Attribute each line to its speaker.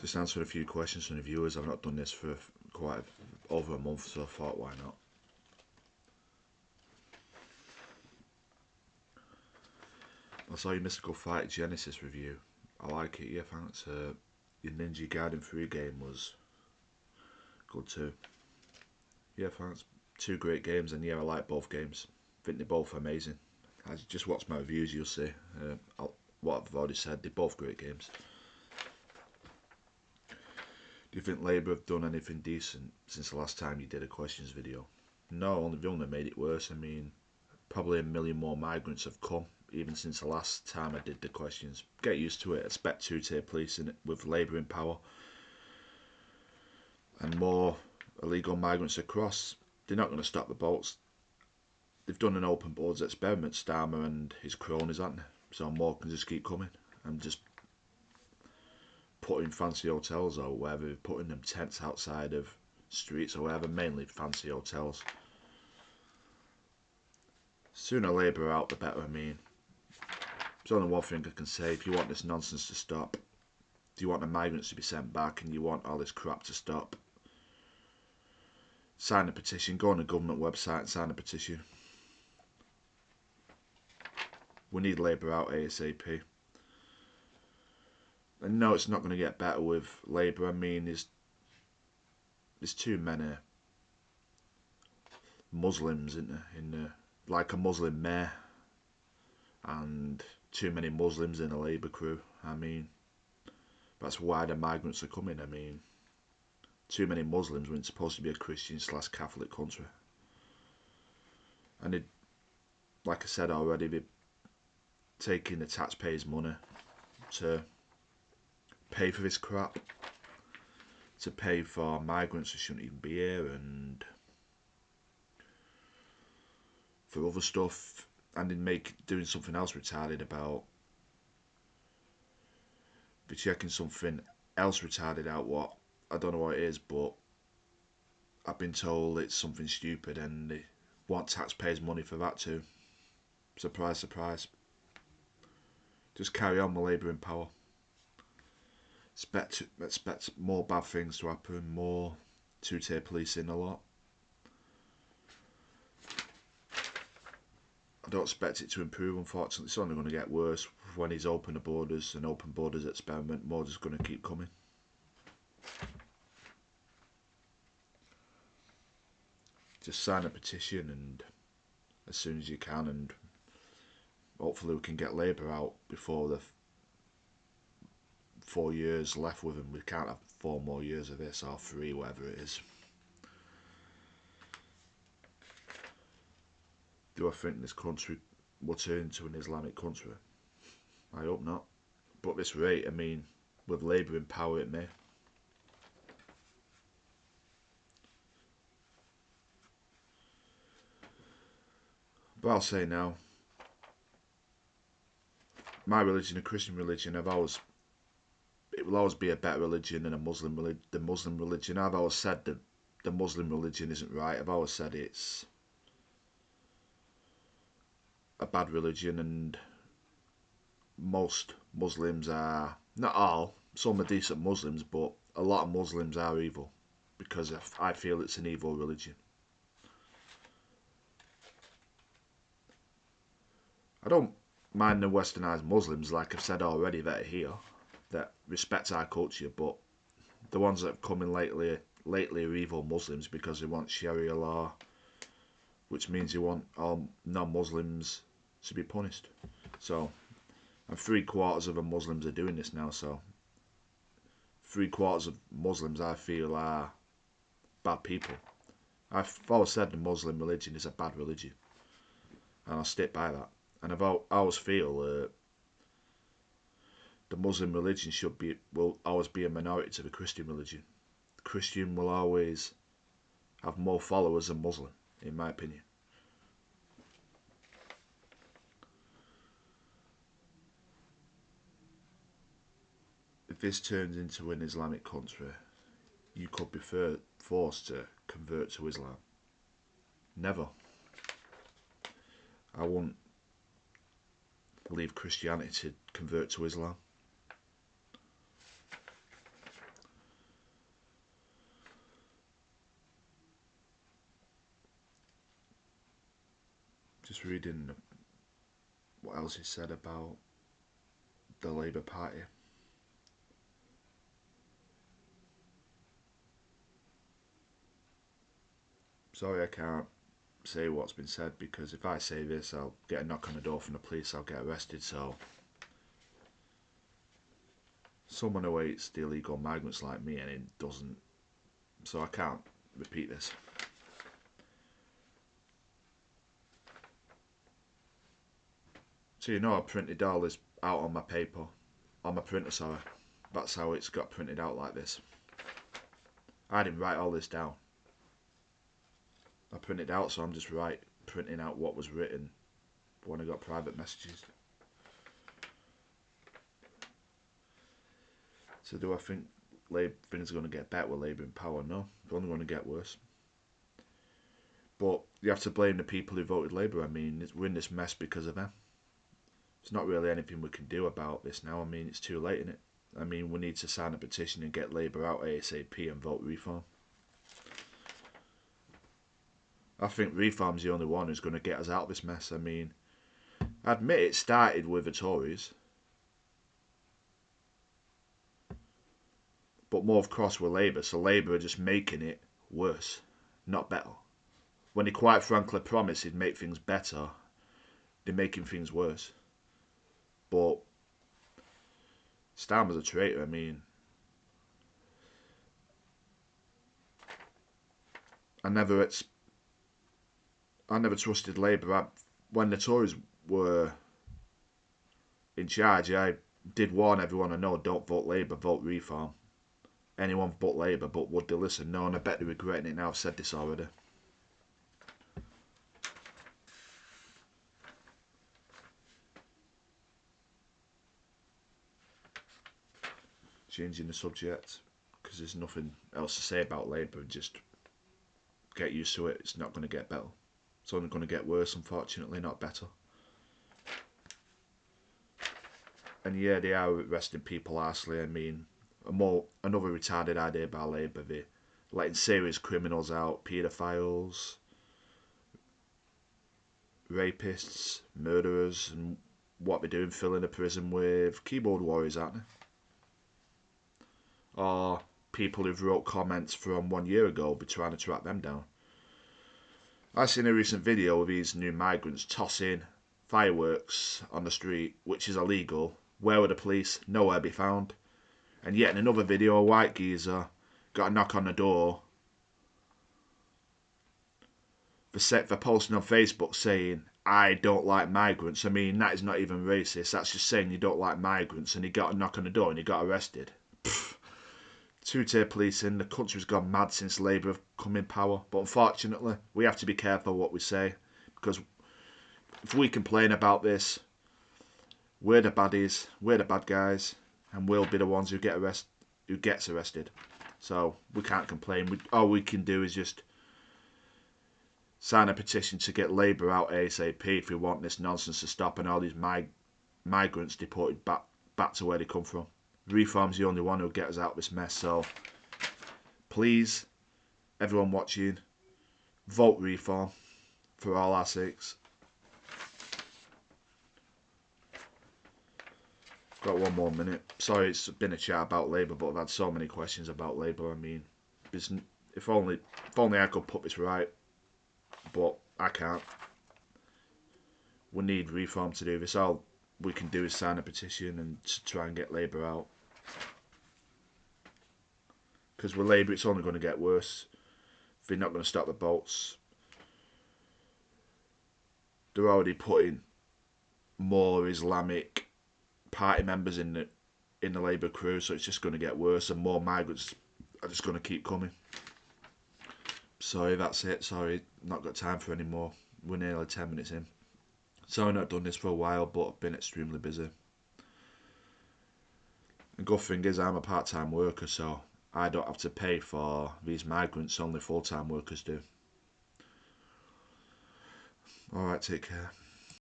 Speaker 1: Just answered a few questions from the viewers. I've not done this for quite over a month, so I thought, why not? I saw your Mystical Fight Genesis review. I like it, yeah, thanks. Your Ninja Gaiden 3 game was good too. Yeah, thanks. Two great games, and yeah, I like both games. I think they're both amazing. I just watch my reviews, you'll see. What I've already said, they're both great games. Do you think Labour have done anything decent since the last time you did a questions video? No, they've only made it worse. I mean, probably a million more migrants have come, even since the last time I did the questions. Get used to it. Expect two-tier policing with Labour in power. And more illegal migrants across. They're not going to stop the boats. They've done an open borders experiment, Starmer and his cronies, haven't they? So more can just keep coming. And just putting fancy hotels or wherever, putting them tents outside of streets or wherever, mainly fancy hotels. Sooner Labour out, the better. I mean, there's only one thing I can say. If you want this nonsense to stop, do you want the migrants to be sent back and you want all this crap to stop, sign a petition. Go on the government website and sign a petition. We need Labour out ASAP. And no, it's not going to get better with Labour. I mean, there's too many Muslims like a Muslim mayor, and too many Muslims in a Labour crew. I mean, that's why the migrants are coming. I mean, too many Muslims when it's supposed to be a Christian/Catholic country. And like I said already, they're taking the taxpayers' money to pay for this crap, to pay for migrants who shouldn't even be here, and for other stuff, and then doing something else retarded about. They're checking something else retarded out. What? I don't know what it is, but I've been told it's something stupid, and they want taxpayers' money for that too. Surprise, surprise. Just carry on with Labour in power. Expect more bad things to happen, more two-tier policing a lot. I don't expect it to improve, unfortunately. It's only going to get worse when he's opened the borders, an open borders experiment. More is going to keep coming. Just sign a petition, and as soon as you can, and hopefully we can get Labour out before the 4 years left with him. We can't have 4 more years of this, or 3, whatever it is. Do I think this country will turn into an Islamic country? I hope not. But at this rate, I mean, with Labour in power, it may. But I'll say now, my religion, a Christian religion, it will always be a better religion than the Muslim religion. I've always said that the Muslim religion isn't right. I've always said it's a bad religion, and most Muslims are, not all, some are decent Muslims, but a lot of Muslims are evil, because I feel it's an evil religion. I don't mind the westernised Muslims, like I've said already, that are here, that respect our culture, but the ones that have come in lately are evil Muslims, because they want Sharia law, which means they want all non-Muslims to be punished. So, and 3/4 of the Muslims are doing this now, so 3/4 of Muslims I feel are bad people. I've always said the Muslim religion is a bad religion, and I'll stick by that. And I always feel the Muslim religion will always be a minority to the Christian religion. The Christian will always have more followers than Muslim, in my opinion. If this turns into an Islamic country, you could be forced to convert to Islam. Never. I wouldn't leave Christianity to convert to Islam. Just reading what else he said about the Labour Party. Sorry, I can't say what's been said, because if I say this, I'll get a knock on the door from the police, I'll get arrested. So someone who hates the illegal migrants like me and it doesn't, so I can't repeat this. So you know, I printed all this out on my paper, on my printer, sorry. That's how it's got printed out like this. I didn't write all this down. I printed out, so I'm just printing out what was written when I got private messages. So do I think things are going to get better with Labour in power? No, they're only going to get worse. But you have to blame the people who voted Labour. I mean, we're in this mess because of them. There's not really anything we can do about this now. I mean, it's too late, isn't it? I mean, we need to sign a petition and get Labour out ASAP and vote reform. I think reform's the only one who's going to get us out of this mess. I mean, I admit it started with the Tories, but more of cross with Labour, so Labour are just making it worse, not better. When he quite frankly promised he'd make things better, they're making things worse. But Starmer's a traitor. I mean, I never trusted Labour. When the Tories were in charge, I did warn everyone I know, don't vote Labour, vote reform. Anyone but Labour, but would they listen? No, and I bet they're regretting it now. I've said this already. Changing the subject, because there's nothing else to say about Labour. Just get used to it. It's not going to get better. It's only going to get worse, unfortunately, not better. And yeah, they are arresting people harshly. I mean, another retarded idea by Labour, they're letting serious criminals out, paedophiles, rapists, murderers, and what they're doing, filling a prison with keyboard warriors, aren't they? Or people who've wrote comments from 1 year ago, be trying to track them down. I seen a recent video of these new migrants tossing fireworks on the street, which is illegal. Where were the police? Nowhere be found. And yet in another video, a white geezer got a knock on the door for posting on Facebook saying, I don't like migrants. I mean, that is not even racist. That's just saying you don't like migrants. And he got a knock on the door and he got arrested. Two-tier policing. The country's gone mad since Labour have come in power. But unfortunately, we have to be careful what we say. Because if we complain about this, we're the baddies, we're the bad guys, and we'll be the ones who gets arrested. So we can't complain. All we can do is just sign a petition to get Labour out ASAP if we want this nonsense to stop and all these migrants deported back to where they come from. Reform's the only one who'll get us out of this mess. So please, everyone watching, vote reform for all our sakes. Got 1 more minute. Sorry, it's been a chat about Labour, but I've had so many questions about Labour. I mean, if only I could put this right, but I can't. We need reform to do this. All we can do is sign a petition and try and get Labour out. Because with Labour, it's only going to get worse. They're not going to stop the boats. They're already putting more Islamic party members in the Labour crew, so it's just going to get worse, and more migrants are just going to keep coming. Sorry, that's it. Sorry, not got time for any more. We're nearly 10 minutes in. Sorry, I've not done this for a while, but I've been extremely busy. The good thing is I'm a part-time worker, so I don't have to pay for these migrants. Only full-time workers do. Alright, take care.